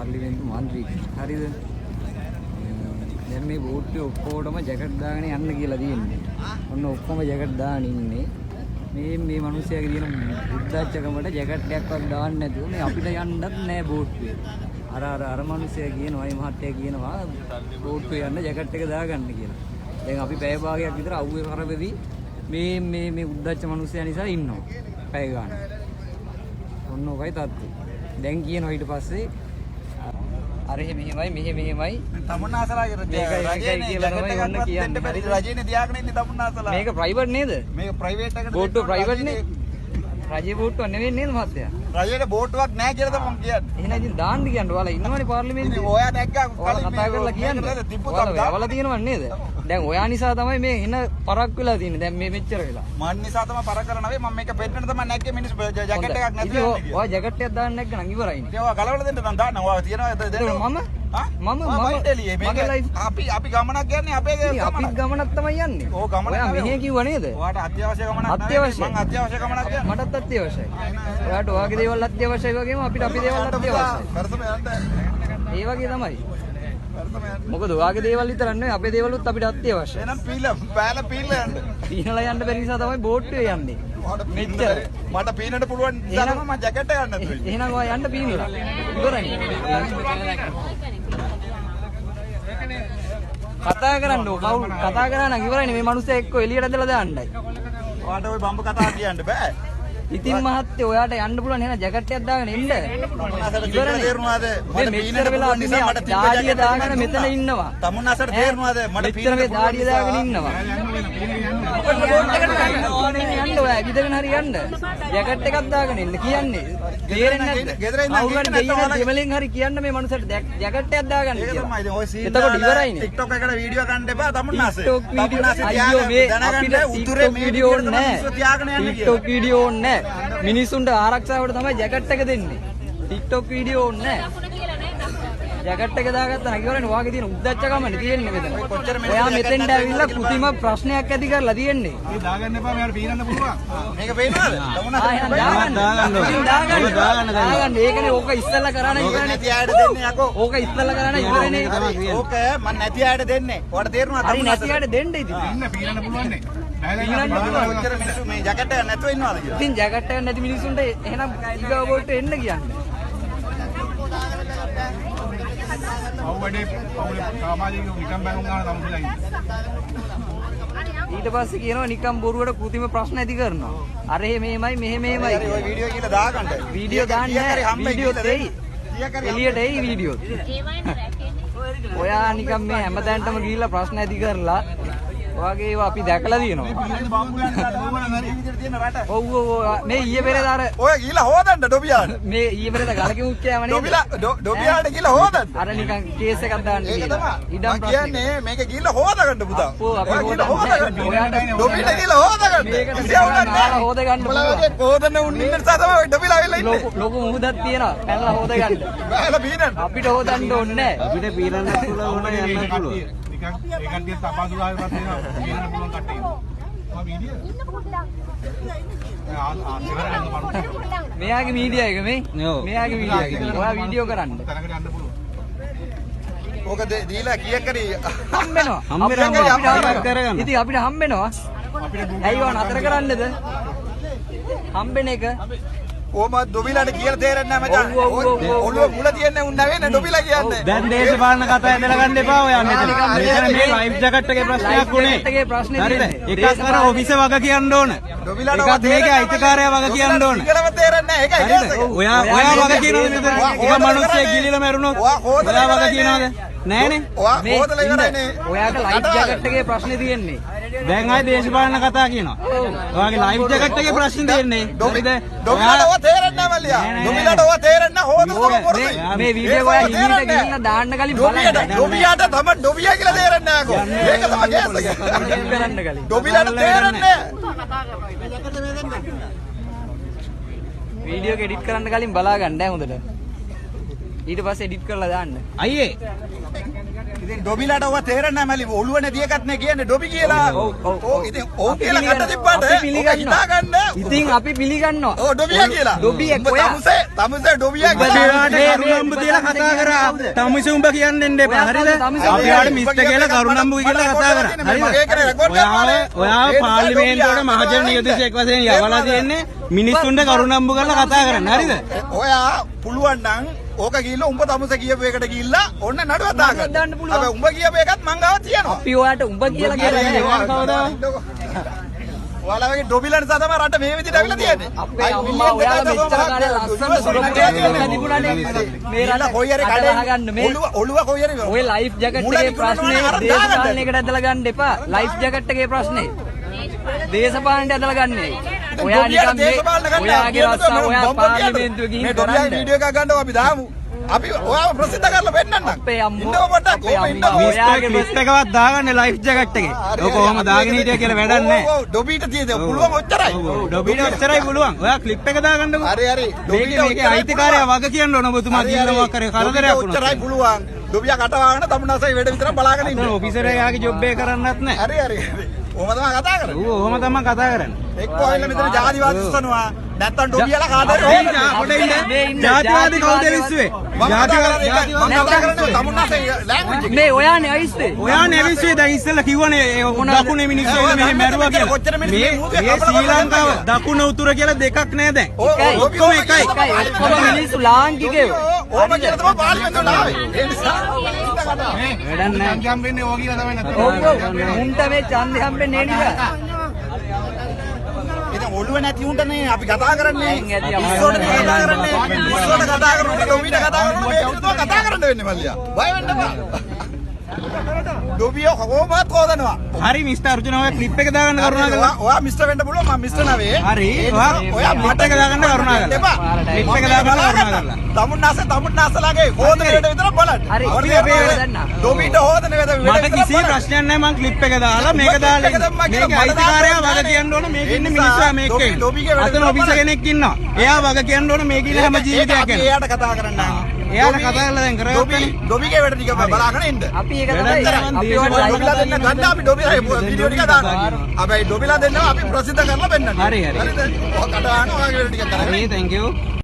පාර්ලිමේන්තු මන්ත්‍රී. හරිද? දැන් මේ බෝට්ටුවේ ඔක්කොටම ජැකට් දාගෙන යන්න කියලා තියෙන්නේ. ඔන්න ඔක්කොම ජැකට් දාගෙන ඉන්නේ. මේ මිනිස්සයාගේ තියෙන බුද්ධාච්චකමට ජැකට් එකක්වත් දාන්න නැතුව මේ අපිට යන්නත් නෑ බෝට්ටුවේ. අර මිනිස්සයා කියනවා මේ මහත්තයා කියනවා බෝට්ටුවේ යන්න ජැකට් එක දාගන්න කියලා. දැන් අපි පැය භාගයක් විතර අවුවේ කරපෙවි මේ උද්දච්ච මිනිස්සයා නිසා ඉන්නවා. පැය ගන්න. ඔන්න ඔකයි තත්ත්වය. දැන් කියනවා ඊට පස්සේ අර මෙහෙමයි තමුන්නාසලා රජේනේ තියාගෙන ඉන්නේ තමුන්නාසලා. මේක ප්‍රයිවට් නේද? මේක ප්‍රයිවට් එකකට බෝට්ටුව ප්‍රයිවට් නේ. රජයේ බෝට්ටුවක් නෙවෙයි නේද මහත්තයා? රජයේ බෝට්ටුවක් නැහැ කියලා තමයි මම කියන්නේ. එහෙනම් ඉතින් දාන්න කියන්න ඔයාලා ඉන්නවනේ පාර්ලිමේන්තුවේ. ඔයා දැක්කා ඔයාලා කතා කරලා කියන්නේ. ඔයාලා තියෙනව නේද? දැන් ඔයා නිසා තමයි මේ එන පරක් වෙලා තියෙන්නේ. දැන් මේ මෙච්චර වෙලා. මන් නිසා තමයි පරක් කරලා නැවේ. මම මේක පෙන්නන්න තමයි නැග්ගේ මිනිස්සු ජැකට් එකක් නැතුව යන්නේ. ඔයා ජැකට් එකක් දාන්න නැග්ග නම් ඉවරයිනේ. ඉතින් ඔයා ගලවලා දෙන්න නම් දාන්න. ඔයා තියනවා දෙන්න. මම අපි ගමනක් යන්නේ අපේ අපි ගමනක් තමයි යන්නේ. ඕ ගමන. ඔයා මෙහෙ කිව්ව නේද? ඔයාට අත්‍යවශ්‍ය ගමනක් නැහැ. අත්‍යවශ්‍ය. මං අත්‍යවශ්‍ය ගමනක් යන්නේ. මටත් අත්‍යවශ්‍යයි. ඔයාට ඔයාගේ දේවල් අත්‍යවශ්‍යයි වගේම අපිට අපේ දේවල් අත්‍යවශ්‍යයි. කරසම යන්න. ඒ වගේ තමයි. මොකද ඔයාගේ දේවල් විතර නෙවෙයි අපේ දේවලුත් අපිට අත්‍යවශ්‍යයි. එහෙනම් පීල යන්න. පීනලා යන්න බැරි නිසා තමයි බෝට්ටුවේ යන්නේ. මෙච්චර. මට පීනන්න පුළුවන් නිසා මම ජැකට් එක ගන්න දුන්නේ. එහෙනම් ඔයා යන්න පීනලා. ඉවරයි. කතා කරන්න ඕක කවුරු කතා කරා නම් ඉවරයිනේ මේ මිනිස්සයා එක්ක එළියට ඇදලා දාන්නයි. ඔයාට ওই බම්බ කතා කියන්න බෑ. ඉතින් මහත්තයෝ ඔයාට යන්න පුළුවන් එහෙනම් ජැකට් එකක් දාගෙන එන්න. ඉවරනේ. තේරුණාද? මට මෙච්චර වෙලා නිසා මට දාඩිය දාගෙන මෙතන ඉන්නවා. තමුන්නාසට තේරුණාද? මට මෙච්චර මේ දාඩිය දාගෙන ඉන්නවා. යන්න ඔයා විදගෙන හරි යන්න. ජැකට් එකක් දාගෙන එන්න කියන්නේ. තේරෙන්නේ නැද්ද? කවුරුහරි දෙයියන් දෙමලෙන් හරි කියන්න මේ මනුස්සයට ජැකට් එකක් දාගන්න කියලා. එතකොට ඉවරයිනේ. TikTok එකට වීඩියෝ ගන්න එපා තමුන්නාසේ. තමුන්නාසේ අයියෝ මේ අපිට උතුරේ වීඩියෝ ඕනේ නැහැ. TikTok වීඩියෝ ඕනේ නැහැ. මිනිස්සුන්ට ආරක්ෂාවට තමයි ජැකට් එක දෙන්නේ. TikTok වීඩියෝ ඕනේ නැහැ. ජැකට් එක දාගත්තා නම් ඉවරනේ. ඔයාගේ තියෙන උද්දච්චකමනේ තියෙන්නේ මෙතන. ඔයා මෙතෙන්ට ඇවිල්ලා කෘතිම ප්‍රශ්නයක් ඇති කරලා තියෙන්නේ. මේ දාගන්න එපා. මෙයාට පීනන්න පුළුවන්. මේක පේනවද? දාගන්න. ඒකනේ ඕක ඉස්සෙල්ලා කරාන ඉවරනේ. නැති අයට දෙන්නේ යකෝ. ඕක ඉස්සෙල්ලා කරාන ඉවරනේ. ඕක මම නැති අයට දෙන්නේ. ඔයාට තේරුණාද? හරි නැති අයට දෙන්න ඉතින්. පීනන්න පුළුවන් නේ. ඔච්චර මිනිස්සු මේ ජැකට් එක නැතුව ඉන්නවද කියලා. ඉතින් ජැකට් එක නැති මිනිස්සුන්ට එහෙනම් ඊගා බෝට්ට එන්න කියන්නේ. ඊට පස්සේ කියනවා නිකම් බොරුවට කෘතිම ප්‍රශ්න ඇති කරනවා. අර මෙහෙමයි මෙහෙමයි. ඔය වීඩියෝ කියලා දාගන්න. වීඩියෝ දාන්නේ නැහැ. වීඩියෝ දෙයි. එළියට එයි වීඩියෝ. ඔයා නිකම් මේ හැමතැනටම ගිහිල්ලා ප්‍රශ්න ඇති කරලා ඔයගේ ඒවා අපි දැකලා තියෙනවා. ඔව් මේ ඊයේ පෙරේද අර ඔය ගිහිල්ලා හොදන්න ඩොබියාට. මේ ඊයේ පෙරේද ගලකින් උච්චෑම නේද? ඩොබියාට ගිහිල්ලා හොදන්න. අර නිකන් කේස් එකක් දාන්න කියලා. ඉඩම් ප්‍රශ්න. කියන්නේ මේක ගිහිල්ලා හොදගන්න පුතා. ඔව් අපි හොදන්න. ඔයාට ඩොබිට ගිහිල්ලා හොදගන්න. මේකට නාලා හොදගන්න පුළුවන්. හොදන්න උන් ඉන්න නිසා තමයි ඩොබිලා වෙලා ඉන්නේ. ලොකු මුහුදක් තියෙනවා. පැනලා හොදගන්න. බෑලා පීනන්න. අපිට හොදන්න ඕනේ නැහැ. අපිට පීනන්න පුළුවන් ඕන යන්න පුළුවන්. ඒ කට්ටිය තපාසුලාවේ පස්සේ එනවා කියන්න පුළුවන් කට්ටිය. මම වීඩියෝ මෙයාගේ මීඩියා එක මේ. මෙයාගේ මීඩියා එක. ඔයා වීඩියෝ කරන්න. තරකට යන්න පුළුවන්. ඕක දීලා කීයක් හරි හම්බෙනවා. ඉතින් අපිට හම්බෙනවා. ඇයි ඔය නතර කරන්නේද? හම්බෙන එක. ඕම ඩොබිලාට කියලා තේරෙන්නේ නැහැ මචං. ඔළුව මුල තියන්නේ උන් නැවෙන්නේ ඩොබිලා කියන්නේ. දැන් දේශපාලන කතා ඇදලා ගන්න එපා ඔයා මෙතන. මෙතන මේ ලයිව් ජැකට් එකේ ප්‍රශ්නයක් උනේ. හරිද? එකක් අර ඔෆිස් එක වග කියන්න ඕන. ඩොබිලාට එකක් මේකේ අයිතිකාරයා වග කියන්න ඕන. ඉංගලම තේරෙන්නේ නැහැ. ඒකයි කියන්නේ. ඔයා වග කියනවද මෙතන? ඔක මිනිස්සෙක් ගිලිලා මැරුණොත් ඔයා වග කියනවද? නෑනේ. ඔයා හොදලා ඉවරයිනේ. ඔයාට ලයිව් ජැකට් එකේ ප්‍රශ්නේ තියෙන්නේ. දැන් ආයේ දේශපාලන කතා කියනවා. ඔයාගේ ලයිව් ජැකට් එකේ ප්‍රශ්න තියෙන්නේ. හරිද? ඩොබිලාට ඔය තේරෙන්නේ නැහැ මල්ලියා. ඩොබිලාට ඔය තේරෙන්නේ නැහැ. හොදලා පොරේ. මේ වීඩියෝ එක හිමීට ගිහින් දාන්න කලින් බලන්න. ඩොබියාට තමයි ඩොබියා කියලා තේරෙන්නේ නැහැ කො. මේක තමයි කේස් එක. කරන්න කලින්. ඩොබිලාට තේරෙන්නේ වීඩියෝ එක එඩිට් කරන්න කලින් බලා ගන්න හොඳට. ඊට පස්සේ එඩිට් කරලා දාන්න. අයියේ ඉතින් ඩොබිලාට ඔව තේරෙන්නේ නැහැ මලි ඔළුව නැති එකක් නේ කියන්නේ ඩොබි කියලා. ඔව් ඉතින් ඔව් කියලා කට තිබ්බට ඔක හිතා ගන්න. ඉතින් අපි පිළිගන්නවා. ඔව් ඩොබියා කියලා. ඩොබියෙක් ඔයා. තමුසේ ඩොබියා ඔබ දේවාට කරුණම්බු තියලා කතා කරා. තමුසේ උඹ කියන්න දෙන්න එපා. හරිද? අපි ආට මිස්ටර් කියලා කරුණම්බු කියලා කතා කරා. හරිද? ඔයා පාර්ලිමේන්තුවට මහජන නියෝජිතයෙක් වශයෙන් යවලා තියෙන්නේ මිනිස්සුන්ට කරුණම්බු කරලා කතා කරන්න. හරිද? ඔයා පුළුවන් නම් ඕක ගිහිල්ලා උඹ තමුසේ කියපු එකට ගිහිල්ලා ඔන්න නඩුවක් දාගන්න. හැබැයි උඹ කියපු එකත් මං ගාව තියෙනවා. අපි ඔයාට උඹ කියලා කියන්නේ ඔයාලා වගේ ඩොබිලන් නිසා තමයි රට මේ විදිහට අවිලා තියෙන්නේ. අපේ අම්මා ඔයාලා මෙච්චර කාලේ ලස්සන සුරක්ෂිතව තිබුණානේ මේ රට කොයි හරි කඩලා මේ ඔළුව කොයි හරි ඔය ලයිෆ් ජැකට් එකේ ප්‍රශ්නේ දේශපාලනයකට ඇදලා ගන්න එපා. ලයිෆ් ජැකට් එකේ ප්‍රශ්නේ දේශපාලනයට ඇදලා ගන්නයි. ඔයා නිකන් මේ ඔයාගේ රස්සා ඔයා පාර්ලිමේන්තුවේ ගිහින් ඩොබිලන් වීඩියෝ එකක් ගන්නව අපි දාමු. අපි ඔයාව ප්‍රසිද්ධ කරලා පෙන්නන්නම්. අපේ අම්මෝ ඉන්නව පොඩ්ඩක් ඔයාගේ ලිස්ට් එකවත් දාගන්න ලයිෆ් ජැකට් එකේ. ඔක කොහොම දාගෙන හිටියා කියලා වැඩක් නැහැ. ඔව් ඩොබිට තියෙද පුළුවන් ඔච්චරයි. ඩොබිට ඔච්චරයි පුළුවන්. ඔයා ක්ලිප් එක දාගන්නකෝ. හරි මේකේ අයිතිකාරයා වග කියන්න ඕන ඔබතුමා කියනවා කරේ කරදරයක් වුණා. ඔච්චරයි පුළුවන්. ඩොබියා කටවාගෙන තමුන්නාසයි වැඩ විතර බලාගෙන ඉන්න. ඔෆිසර් එයාගේ ජොබ් එක කරන්නත් නැහැ. හරි ඔහම තමයි කතා කරන්නේ. ඌ ඔහම තමයි කතා කරන්නේ. එක්කෝ ඇවිල්ලා මෙතන ජාතිවාදී උස්සනවා. නැත්තම් ඩොබියලා කාටද ජාතිවාදී කවුද විශ්වේ? ජාතිවාදී තමුන්නාසයි ලැන්ග්වේජ් එක. මේ ඔයානේ අයිස්තේ. ඔයානේ විශ්වේ දැන් ඉස්සෙල්ලා කිව්වනේ දකුණේ මිනිස්සු ඉන්න මෙහෙ මැරුවා කියලා. මේ ශ්‍රී ලංකාව දකුණ උතුර කියලා දෙකක් නෑ දැන්. ඔක්කොම එකයි. ඔක්කොම මිනිස්සු ලාංකිකයෝ. ඕම කියලා තමයි පාර්ලිමේන්තුවට ආවේ. ඒ නිසා වැඩක් නෑ. හම්බෙන්නේ ඕක කියලා තමයි නැත්නම්. උන්ට මේ ඡන්දේ හම්බෙන්නේ නෑ නේද? ඉතින් ඔළුව නැති උන්ටනේ අපි කතා කරන්නේ. ඇති අපි ඉස්සෝට කතා කරන්නේ. ඉස්සෝට කතා කරනකොට ඩොබිට කතා කරනකොට මේ විදිහට කතා කරන්න වෙන්නේ මල්ලියා. බය වෙන්න එපා. ඩොබියෝ කොහොමවත් හොදනවා. හරි මිස්ටර් අර්ජුන ඔය ක්ලිප් එක දාගන්න කරුණාකරලා. ඔයා මිස්ටර් වෙන්න පුළුවන් මම මිස්ටර් නවේ. හරි ඔයා ක්ලිප් එක දාගන්න කරුණාකරලා. ක්ලිප් එක දාගන්න කරුණාකරලා. තමුන්නාසලාගේ හොදන වැඩ විතර බලන්න. හරි අපි අපේ වැඩ දන්නා. ඩොබිට හොදන වැඩ මට කිසි ප්‍රශ්නයක් නැහැ මම ක්ලිප් එක දාලා මේක දාලා මේක අයිතිකාරයා වග කියන්න ඕන මේක ඉන්නේ මිනිස්සු මේක අතන ඔෆිස් කෙනෙක් ඉන්නවා එයා වග කියන්න ඕන මේක ඉන්නේ හැම ජීවිතයක් ගැන එයාට කතා කරන්න එයාට කතා කරලා දැන් කරගත්තනේ ඩොබිගේ වැඩ ටික බලාගෙන ඉන්න අපි ඒක තමයි අපි ඩොබිලා දෙන්න ගන්න අපි ඩොබිලා වීඩියෝ ටික දානවා හැබැයි ඩොබිලා දෙන්නවා අපි ප්‍රසිද්ධ කරලා පෙන්නන්න හරි හරිද ඔය කතාන ඔයගේ වැඩ ටික කරන්න හරි thank you